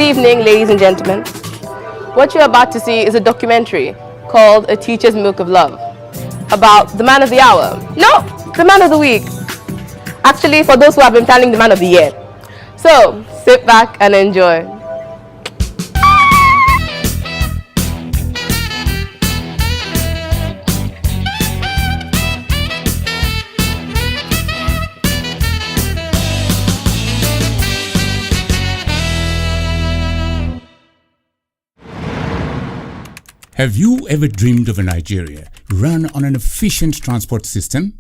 evening, ladies and gentlemen. What you're about to see is a documentary called A Teacher's Milk of Love about the man of the hour. No, the man of the week. Actually, for those who have been planning, the man of the year. So, sit back and enjoy. Have you ever dreamed of a Nigeria run on an efficient transport system?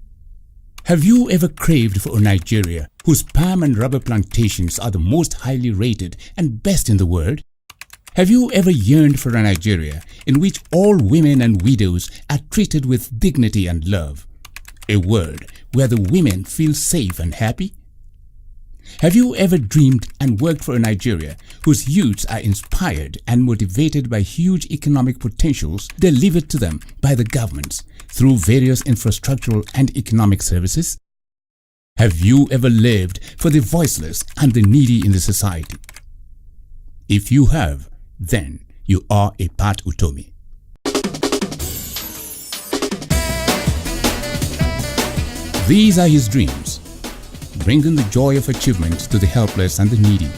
Have you ever craved for a Nigeria whose palm and rubber plantations are the most highly rated and best in the world? Have you ever yearned for a Nigeria in which all women and widows are treated with dignity and love? A world where the women feel safe and happy? Have you ever dreamed and worked for a Nigeria whose youths are inspired and motivated by huge economic potentials delivered to them by the governments through various infrastructural and economic services? Have you ever lived for the voiceless and the needy in the society? If you have, then you are a part UTOMI. These are his dreams, bringing the joy of achievement to the helpless and the needy.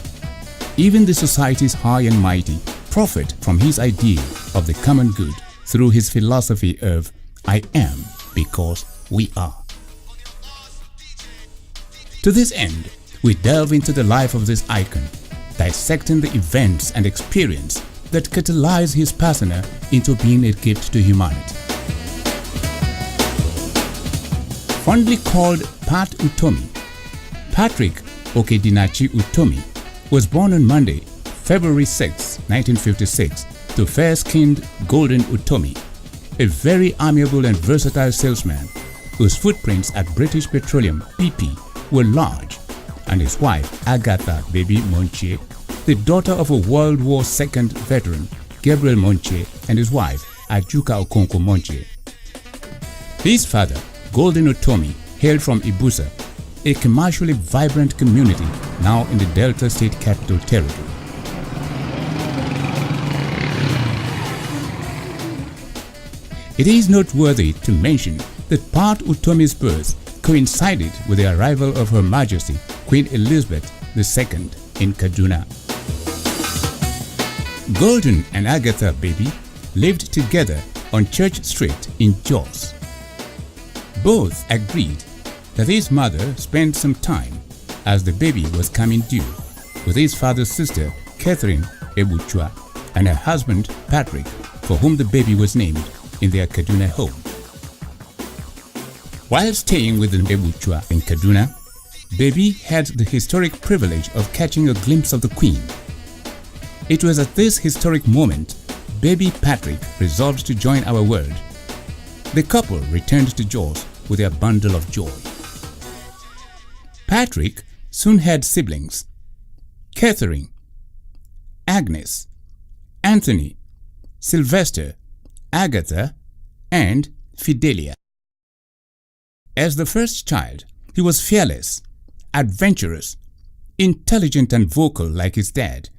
Even the society's high and mighty profit from his idea of the common good through his philosophy of I am because we are. To this end, we delve into the life of this icon, dissecting the events and experience that catalyze his persona into being a gift to humanity. Fondly called Pat UTOMI, Patrick Okedinachi UTOMI was born on Monday, February 6, 1956 to fair-skinned Golden UTOMI, a very amiable and versatile salesman whose footprints at British Petroleum BP were large, and his wife Agatha Baby Monche, the daughter of a World War II veteran Gabriel Monche and his wife Ajuka Okonkwo Monche. His father, Golden UTOMI, hailed from Ibusa, a commercially vibrant community now in the Delta State Capital Territory. It is noteworthy to mention that Pat UTOMI's birth coincided with the arrival of Her Majesty Queen Elizabeth II in Kaduna. Golden and Agatha Baby lived together on Church Street in Jos. Both agreed that his mother spent some time, as the baby was coming due, with his father's sister Catherine Ebuchua and her husband Patrick, for whom the baby was named, in their Kaduna home. While staying with the Ebuchua in Kaduna, Baby had the historic privilege of catching a glimpse of the Queen. It was at this historic moment Baby Patrick resolved to join our world. The couple returned to Jos with their bundle of joy. Patrick soon had siblings: Catherine, Agnes, Anthony, Sylvester, Agatha, and Fidelia. As the first child, he was fearless, adventurous, intelligent and vocal like his dad.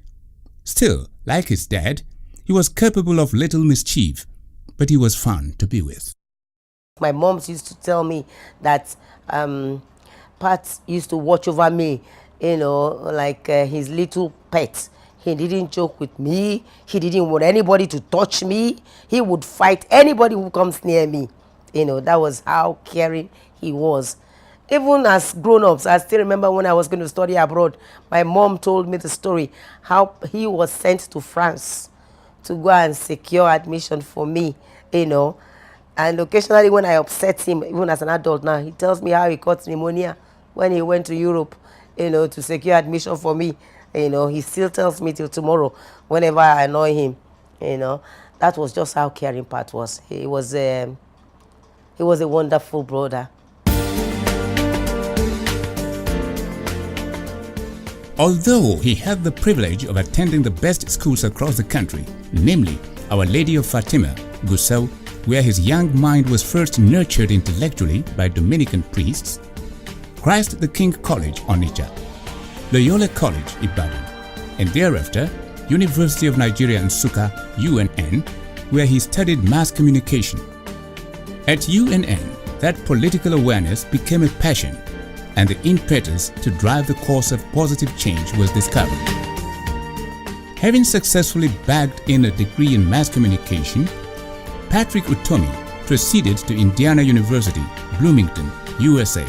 Still, like his dad, he was capable of little mischief, but he was fun to be with. My mom used to tell me that Pat used to watch over me, like his little pet. He didn't joke with me. He didn't want anybody to touch me. He would fight anybody who comes near me. That was how caring he was. Even as grown-ups, I still remember when I was going to study abroad, my mom told me the story, how he was sent to France to go and secure admission for me, And occasionally when I upset him, even as an adult now, he tells me how he caught pneumonia when he went to Europe, to secure admission for me. He still tells me till tomorrow whenever I annoy him. That was just how caring Pat was. He was a wonderful brother. Although he had the privilege of attending the best schools across the country, namely Our Lady of Fatima, Gusau, where his young mind was first nurtured intellectually by Dominican priests, Christ the King College, Onitsha, Loyola College, Ibadan, and thereafter University of Nigeria Nsukka, UNN, where he studied mass communication. At UNN, that political awareness became a passion, and the impetus to drive the course of positive change was discovered. Having successfully bagged in a degree in mass communication, Patrick UTOMI proceeded to Indiana University, Bloomington, USA.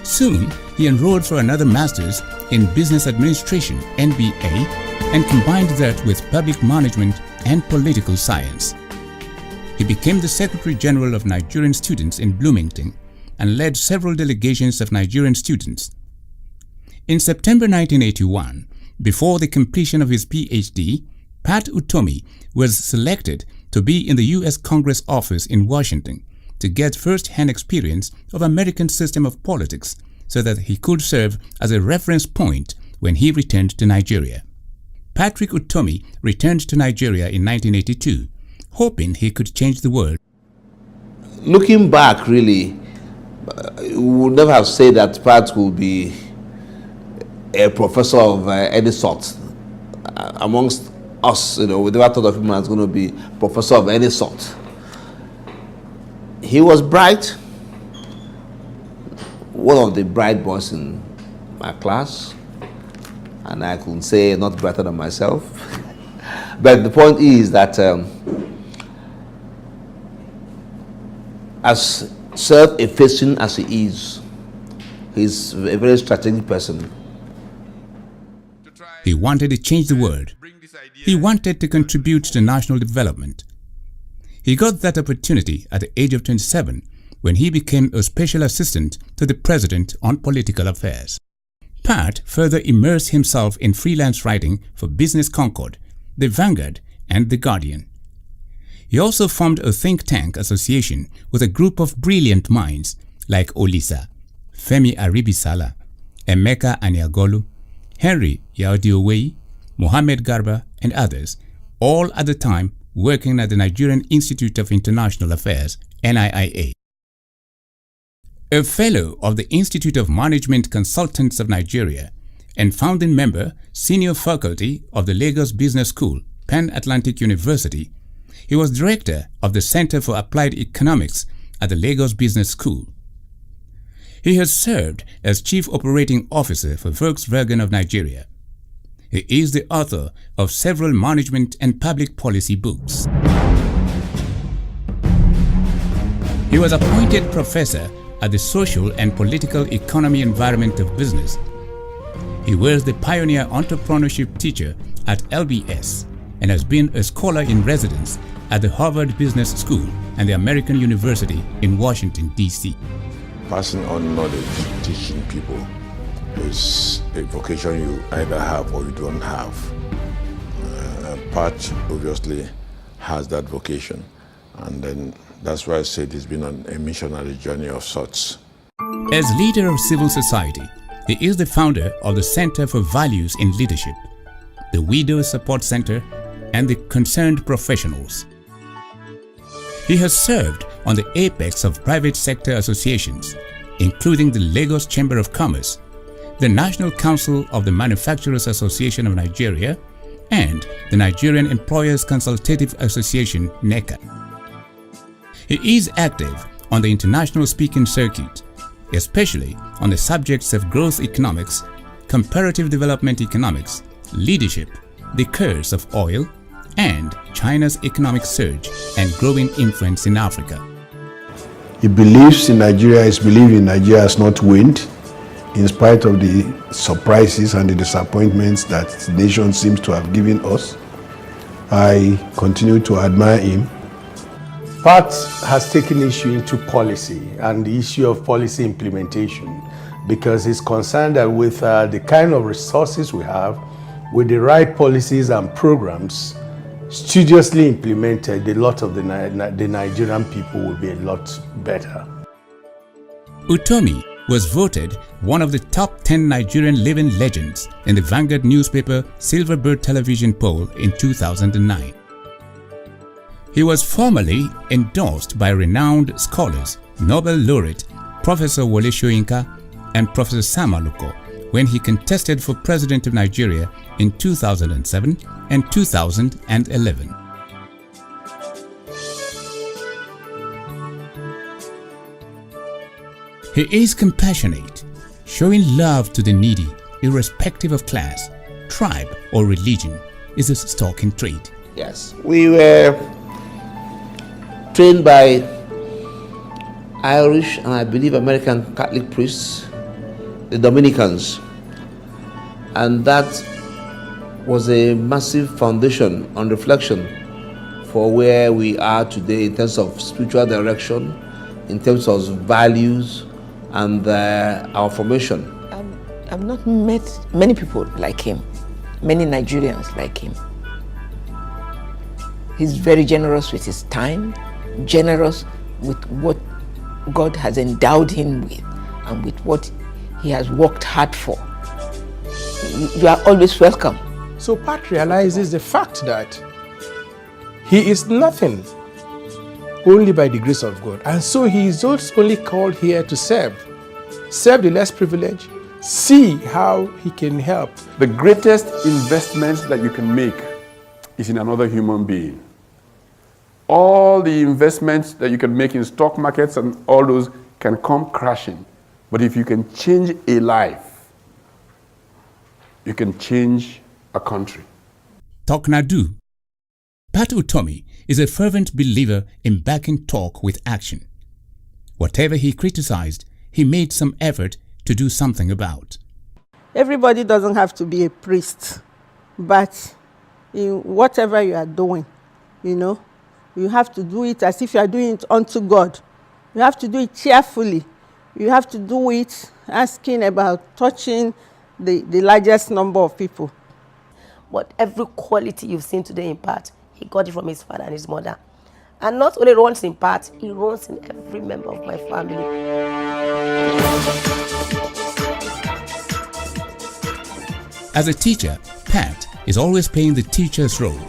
Soon, he enrolled for another master's in business administration, MBA, and combined that with public management and political science. He became the Secretary General of Nigerian students in Bloomington and led several delegations of Nigerian students. In September 1981, before the completion of his PhD, Pat UTOMI was selected to be in the U.S. Congress office in Washington to get first-hand experience of American system of politics so that he could serve as a reference point when he returned to Nigeria. Patrick UTOMI returned to Nigeria in 1982, hoping he could change the world. Looking back, really, we would never have said that Pat would be a professor of any sort. Amongst us, we never thought of him as going to be professor of any sort. He was bright, one of the bright boys in my class, and I could say not better than myself. But the point is that as self-effacing as he is, he's a very strategic person. He wanted to change the world. He wanted to contribute to national development. He got that opportunity at the age of 27 when he became a special assistant to the president on political affairs. Pat further immersed himself in freelance writing for Business Concord, The Vanguard, and The Guardian. He also formed a think tank association with a group of brilliant minds like Olisa, Femi Aribisala, Emeka Aniagolu, Henry Yaodiowei, Mohammed Garba, and others, all at the time working at the Nigerian Institute of International Affairs, NIIA. A fellow of the Institute of Management Consultants of Nigeria and founding member, senior faculty of the Lagos Business School, Pan Atlantic University, he was director of the Center for Applied Economics at the Lagos Business School. He has served as Chief Operating Officer for Volkswagen of Nigeria. He is the author of several management and public policy books. He was appointed professor at the Social and Political Economy Environment of Business. He was the pioneer entrepreneurship teacher at LBS and has been a scholar in residence at the Harvard Business School and the American University in Washington, D.C. Passing on knowledge, teaching people, is a vocation you either have or you don't have. Pat obviously has that vocation, and then that's why I said he's been on a missionary journey of sorts. As leader of civil society, he is the founder of the Center for Values in Leadership, the Widows Support Center, and the Concerned Professionals. He has served on the apex of private sector associations, including the Lagos Chamber of Commerce, the National Council of the Manufacturers Association of Nigeria, and the Nigerian Employers Consultative Association, NECA. He is active on the international speaking circuit, especially on the subjects of growth economics, comparative development economics, leadership, the curse of oil, and China's economic surge and growing influence in Africa. He believes in Nigeria, his belief in Nigeria has not waned, in spite of the surprises and the disappointments that the nation seems to have given us. I continue to admire him. Pat has taken issue into policy and the issue of policy implementation because he's concerned that with the kind of resources we have, with the right policies and programs studiously implemented, a lot of the Nigerian people will be a lot better. UTOMI was voted one of the top 10 Nigerian living legends in the Vanguard newspaper Silverbird television poll in 2009. He was formally endorsed by renowned scholars, Nobel laureate Professor Wole Soyinka and Professor Sam Aluko, when he contested for President of Nigeria in 2007 and 2011. He is compassionate, showing love to the needy, irrespective of class, tribe, or religion, is his stock in trade. Yes, we were trained by Irish and I believe American Catholic priests, the Dominicans, and that was a massive foundation on reflection for where we are today in terms of spiritual direction, in terms of values, and our formation. I've not met many people like him, many Nigerians like him. He's very generous with his time, generous with what God has endowed him with, and with what he has worked hard for. You are always welcome. So Pat realizes the fact that he is nothing only by the grace of God. And so he is also only called here to serve the less privileged, see how he can help. The greatest investment that you can make is in another human being. All the investments that you can make in stock markets and all those can come crashing. But if you can change a life, you can change a country. Talk na do. Pat UTOMI is a fervent believer in backing talk with action. Whatever he criticized, he made some effort to do something about. Everybody doesn't have to be a priest, but in whatever you are doing, you have to do it as if you are doing it unto God. You have to do it cheerfully. You have to do it asking about touching the largest number of people. But every quality you've seen today in Pat, he got it from his father and his mother. And not only runs in Pat, he runs in every member of my family. As a teacher, Pat is always playing the teacher's role.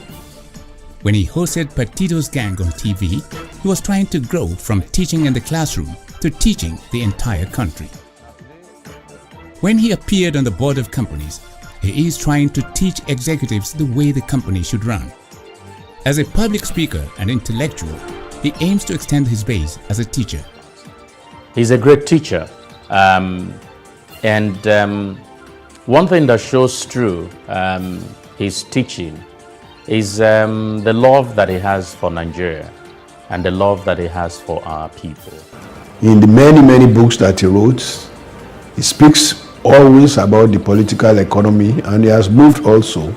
When he hosted Patito's Gang on TV, he was trying to grow from teaching in the classroom to teaching the entire country. When he appeared on the board of companies, he is trying to teach executives the way the company should run. As a public speaker and intellectual, he aims to extend his base as a teacher. He's a great teacher. One thing that shows through his teaching is the love that he has for Nigeria and the love that he has for our people. In the many, many books that he wrote, he speaks always about the political economy, and he has moved also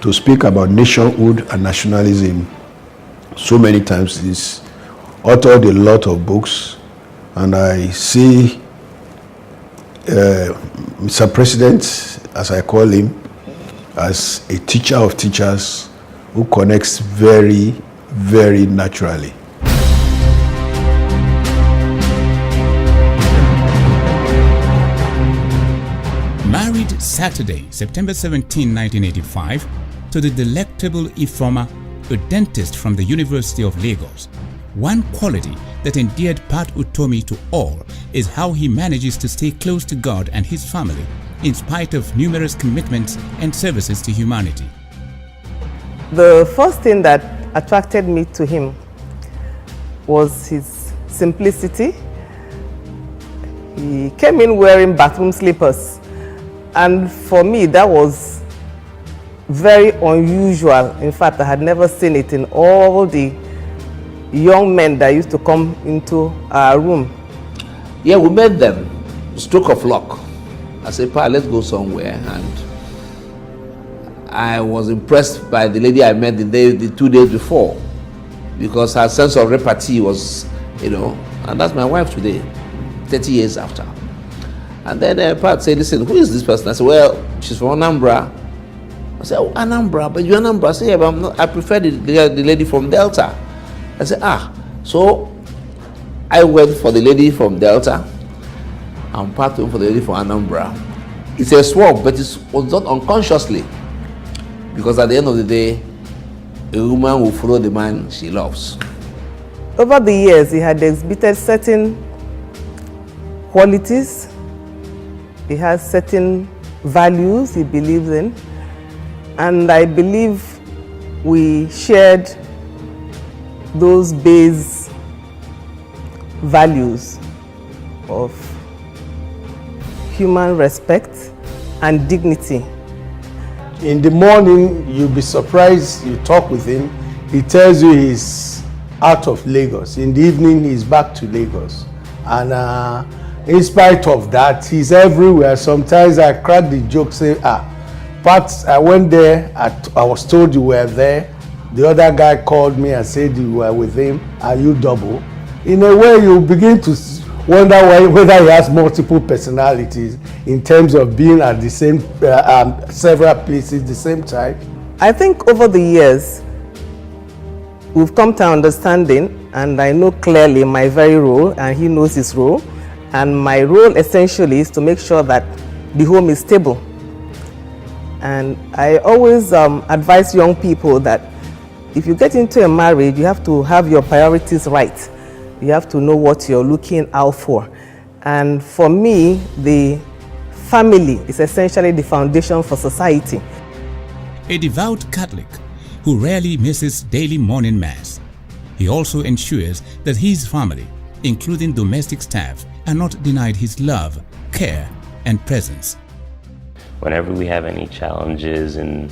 to speak about nationhood and nationalism. So many times he's authored a lot of books, and I see Mr. President, as I call him, as a teacher of teachers who connects very, very naturally. Married Saturday, September 17, 1985, to the delectable Ifoma, a dentist from the University of Lagos. One quality that endeared Pat UTOMI to all is how he manages to stay close to God and his family in spite of numerous commitments and services to humanity. The first thing that attracted me to him was his simplicity. He came in wearing bathroom slippers, and for me that was very unusual. In fact, I had never seen it in all the young men that used to come into our room. Yeah, we met them, stroke of luck. I said, Pa, let's go somewhere. And I was impressed by the lady I met the 2 days before, because her sense of repartee was, and that's my wife today, 30 years after. And then Pat said, listen, who is this person? I said, well, she's from Anambra. I said, oh, Anambra, but you're Anambra. I said, yeah, but I prefer the lady from Delta. I said, so I went for the lady from Delta and Pat went for the lady from Anambra. It's a swap, but it was done unconsciously, because at the end of the day, a woman will follow the man she loves. Over the years, he had exhibited certain qualities. He has certain values he believes in, and I believe we shared those base values of human respect and dignity. In the morning, you'll be surprised, you talk with him, he tells you he's out of Lagos. In the evening, he's back to Lagos. And in spite of that, he's everywhere. Sometimes I crack the joke, say, Pat, I went there, I was told you were there. The other guy called me and said you were with him. Are you double? In a way, you begin to wonder whether he has multiple personalities in terms of being at the same, several places at the same time. I think over the years, we've come to understanding, and I know clearly my very role, and he knows his role. And my role essentially is to make sure that the home is stable. And I always advise young people that if you get into a marriage, you have to have your priorities right. You have to know what you're looking out for. And for me, the family is essentially the foundation for society. A devout Catholic who rarely misses daily morning mass. He also ensures that his family, including domestic staff, are not denied his love, care, and presence. Whenever we have any challenges in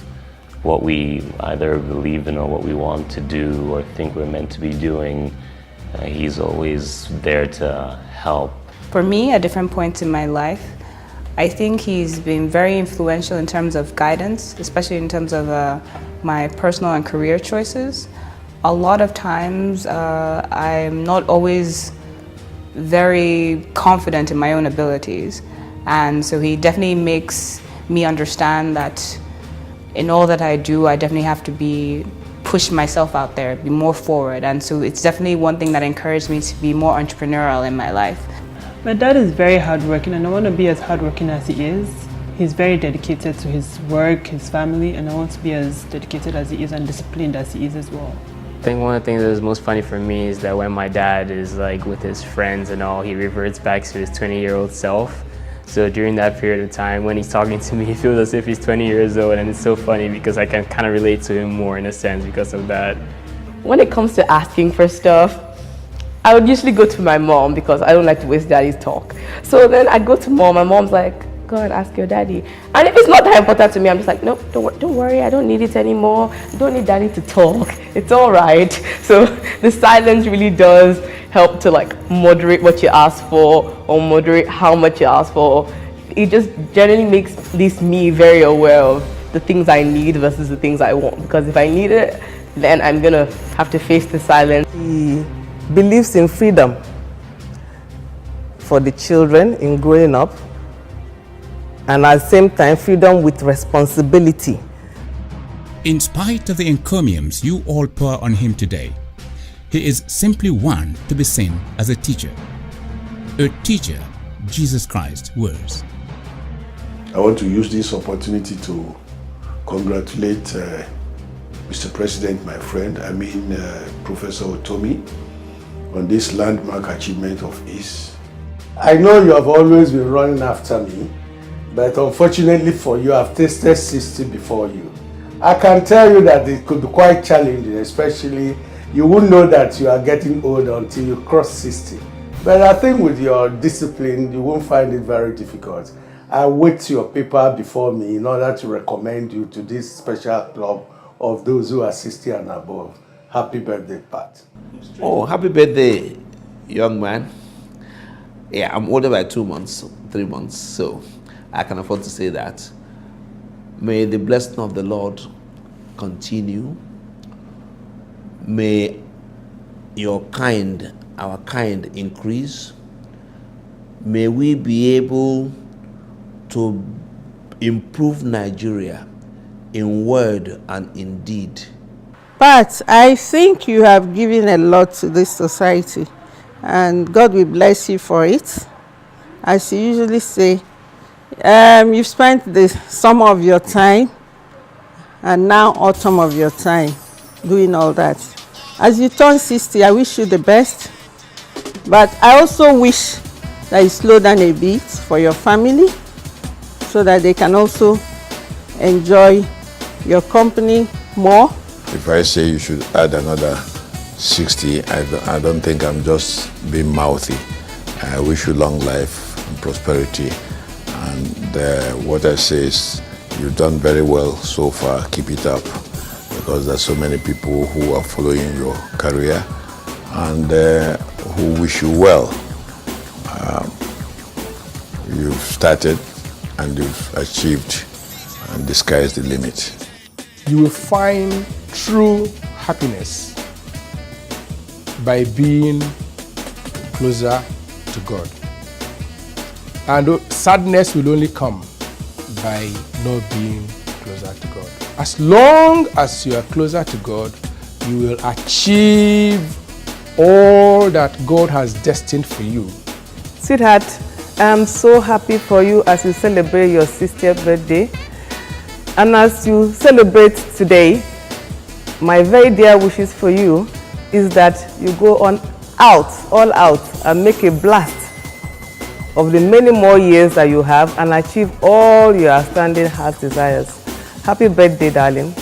what we either believe in or what we want to do or think we're meant to be doing, he's always there to help. For me, at different points in my life, I think he's been very influential in terms of guidance, especially in terms of my personal and career choices. A lot of times, I'm not always very confident in my own abilities. And so he definitely makes me understand that in all that I do, I definitely have to push myself out there, be more forward. And so it's definitely one thing that encouraged me to be more entrepreneurial in my life. My dad is very hardworking, and I want to be as hardworking as he is. He's very dedicated to his work, his family, and I want to be as dedicated as he is and disciplined as he is as well. I think one of the things that is most funny for me is that when my dad is like with his friends and all, he reverts back to his 20-year-old self. So during that period of time, when he's talking to me, he feels as if he's 20 years old, and it's so funny because I can kind of relate to him more in a sense because of that. When it comes to asking for stuff, I would usually go to my mom because I don't like to waste daddy's talk. So then I'd go to mom, and mom's like, go and ask your daddy. And if it's not that important to me, I'm just like, no, don't worry, I don't need it anymore. You don't need daddy to talk. It's all right. So the silence really does help to like moderate what you ask for or moderate how much you ask for. It just generally makes at least me very aware of the things I need versus the things I want. Because if I need it, then I'm gonna have to face the silence. He believes in freedom for the children in growing up, and at the same time, freedom with responsibility. In spite of the encomiums you all pour on him today, he is simply one to be seen as a teacher Jesus Christ wears. I want to use this opportunity to congratulate Mr. President, my friend, Professor UTOMI, on this landmark achievement of his. I know you have always been running after me, but unfortunately for you, I've tasted 60 before you. I can tell you that it could be quite challenging, especially you won't know that you are getting old until you cross 60. But I think with your discipline, you won't find it very difficult. I wait your paper before me in order to recommend you to this special club of those who are 60 and above. Happy birthday, Pat. Oh, happy birthday, young man. Yeah, I'm older by 2 months, 3 months, so I can afford to say that. May the blessing of the Lord continue. May your kind, our kind, increase. May we be able to improve Nigeria in word and in deed. But I think you have given a lot to this society, and God will bless you for it. As you usually say, you've spent the summer of your time and now autumn of your time doing all that. As you turn 60, I wish you the best, but I also wish that you slow down a bit for your family so that they can also enjoy your company more. If I say you should add another 60, I don't think I'm just being mouthy. I wish you long life and prosperity. And what I say is, you've done very well so far. Keep it up, because there's so many people who are following your career and who wish you well. You've started and you've achieved, and the sky is the limit. You will find true happiness by being closer to God. And sadness will only come by not being closer to God. As long as you are closer to God, you will achieve all that God has destined for you. Sweetheart, I'm so happy for you as you celebrate your 60th birthday. And as you celebrate today, my very dear wishes for you is that you go on all out, and make a blast of the many more years that you have and achieve all your outstanding heart desires. Happy birthday, darling.